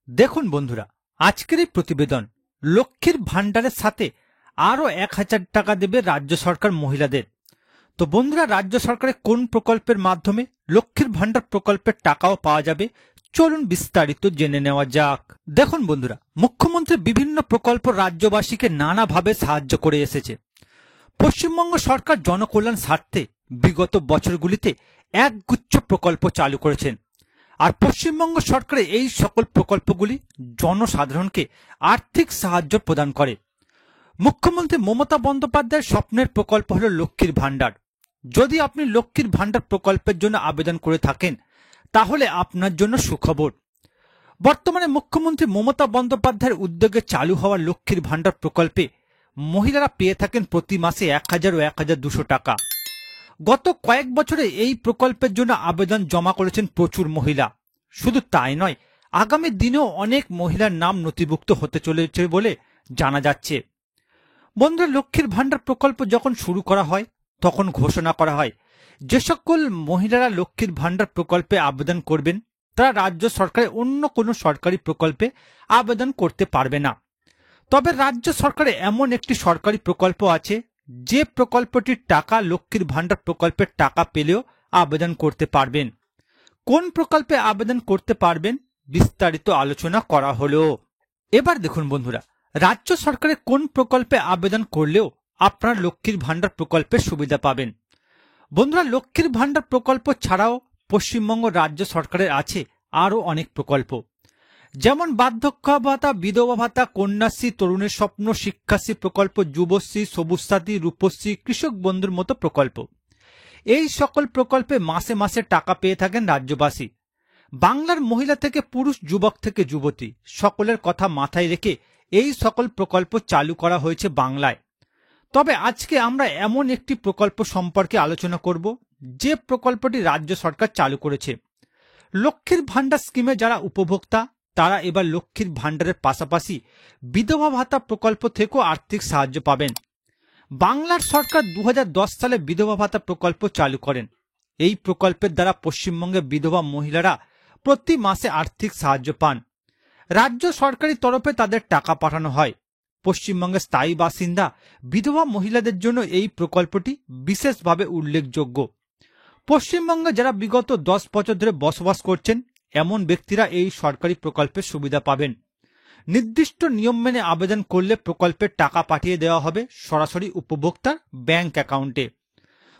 দেখুন বন্ধুরা, আজকের এই প্রতিবেদন লক্ষ্মীর ভান্ডারের সাথে আরো 1000 টাকা দেবে রাজ্য সরকার মহিলাদের। তো বন্ধুরা, রাজ্য সরকারের কোন প্রকল্পের মাধ্যমে লক্ষ্মীর ভান্ডার প্রকল্পের টাকাও পাওয়া যাবে, চলুন বিস্তারিত জেনে নেওয়া যাক। দেখুন বন্ধুরা, মুখ্যমন্ত্রী বিভিন্ন প্রকল্প রাজ্যবাসীকে নানাভাবে সাহায্য করে এসেছে। পশ্চিমবঙ্গ সরকার জনকল্যাণ স্বার্থে বিগত বছরগুলিতে একগুচ্ছ প্রকল্প চালু করেছেন। আর পশ্চিমবঙ্গ সরকারের এই সকল প্রকল্পগুলি জনসাধারণকে আর্থিক সাহায্য প্রদান করে। মুখ্যমন্ত্রী মমতা বন্দ্যোপাধ্যায়ের স্বপ্নের প্রকল্প হল লক্ষ্মীর ভান্ডার। যদি আপনি লক্ষ্মীর ভান্ডার প্রকল্পের জন্য আবেদন করে থাকেন, তাহলে আপনার জন্য সুখবর। বর্তমানে মুখ্যমন্ত্রী মমতা বন্দ্যোপাধ্যায়ের উদ্যোগে চালু হওয়া লক্ষ্মীর ভান্ডার প্রকল্পে মহিলারা পেয়ে থাকেন প্রতি মাসে 1000 ও 1200 টাকা। গত কয়েক বছরে এই প্রকল্পের জন্য আবেদন জমা করেছেন প্রচুর মহিলা। শুধু তাই নয়, আগামী দিনেও অনেক মহিলার নাম নথিভুক্ত হতে চলেছে বলে জানা যাচ্ছে। বন্ধুরা, লক্ষ্মীর ভান্ডার প্রকল্প যখন শুরু করা হয় তখন ঘোষণা করা হয় যে সকল মহিলারা লক্ষ্মীর ভান্ডার প্রকল্পে আবেদন করবেন তারা রাজ্য সরকারের অন্য কোনো সরকারি প্রকল্পে আবেদন করতে পারবে না। তবে রাজ্য সরকারে এমন একটি সরকারি প্রকল্প আছে যে প্রকল্পটির টাকা লক্ষ্মীর ভান্ডার প্রকল্পের টাকা পেলেও আবেদন করতে পারবেন। কোন প্রকল্পে আবেদন করতে পারবেন বিস্তারিত আলোচনা করা হলো। এবার দেখুন বন্ধুরা, রাজ্য সরকারের কোন প্রকল্পে আবেদন করলেও আপনারা লক্ষ্মীর ভান্ডার প্রকল্পের সুবিধা পাবেন। বন্ধুরা, লক্ষ্মীর ভান্ডার প্রকল্প ছাড়াও পশ্চিমবঙ্গ রাজ্য সরকারের আছে আরও অনেক প্রকল্প, যেমন বার্ধক্য ভাতা, বিধবা ভাতা, কন্যাশ্রী, তরুণের স্বপ্ন, শিক্ষাশ্রী প্রকল্প, যুবশ্রী, সবুজ সাথী, রূপশ্রী, কৃষক বন্ধুর মতো প্রকল্প। এই সকল প্রকল্পে মাসে মাসে টাকা পেয়ে থাকেন রাজ্যবাসী। বাংলার মহিলা থেকে পুরুষ, যুবক থেকে যুবতী, সকলের কথা মাথায় রেখে এই সকল প্রকল্প চালু করা হয়েছে বাংলায়। তবে আজকে আমরা এমন একটি প্রকল্প সম্পর্কে আলোচনা করব যে প্রকল্পটি রাজ্য সরকার চালু করেছে। লক্ষ্মীর ভান্ডার স্কিমে যারা উপভোক্তা তারা এবার লক্ষ্মীর ভান্ডারের পাশাপাশি বিধবা ভাতা প্রকল্প থেকেও আর্থিক সাহায্য পাবেন। বাংলার সরকার 2010 সালে বিধবা ভাতা প্রকল্প চালু করেন। এই প্রকল্পের দ্বারা পশ্চিমবঙ্গের বিধবা মহিলারা প্রতি মাসে আর্থিক সাহায্য পান। রাজ্য সরকারি তরফে তাদের টাকা পাঠানো হয়। পশ্চিমবঙ্গের স্থায়ী বাসিন্দা বিধবা মহিলাদের জন্য এই প্রকল্পটি বিশেষভাবে উল্লেখযোগ্য। পশ্চিমবঙ্গে যারা বিগত 10 বছর ধরে বসবাস করছেন এমন ব্যক্তিরা এই সরকারি প্রকল্পের সুবিধা পাবেন। নির্দিষ্ট নিয়ম মেনে আবেদন করলে প্রকল্পের টাকা পাঠিয়ে দেওয়া হবে সরাসরি উপভোক্তার ব্যাংক অ্যাকাউন্টে।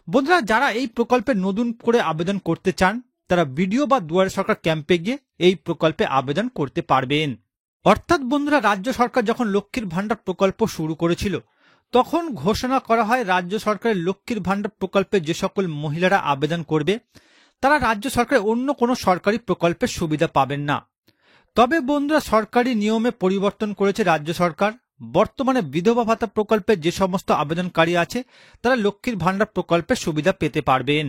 বন্ধুরা, যারা এই প্রকল্পে নতুন করে আবেদন করতে চান তারা বিডিও বা দুয়ারে সরকার ক্যাম্পে গিয়ে এই প্রকল্পে আবেদন করতে পারবেন। অর্থাৎ বন্ধুরা, রাজ্য সরকার যখন লক্ষ্মীর ভান্ডার প্রকল্প শুরু করেছিল তখন ঘোষণা করা হয় রাজ্য সরকারের লক্ষ্মীর ভান্ডার প্রকল্পে যে সকল মহিলারা আবেদন করবে তারা রাজ্য সরকারের অন্য কোনো সরকারি প্রকল্পের সুবিধা পাবেন না। তবে বন্ধুরা, সরকারি নিয়মে পরিবর্তন করেছে রাজ্য সরকার। বর্তমানে বিধবা ভাতা প্রকল্পে যে সমস্ত আবেদনকারী আছে তারা লক্ষ্মীর ভান্ডার প্রকল্পের সুবিধা পেতে পারবেন।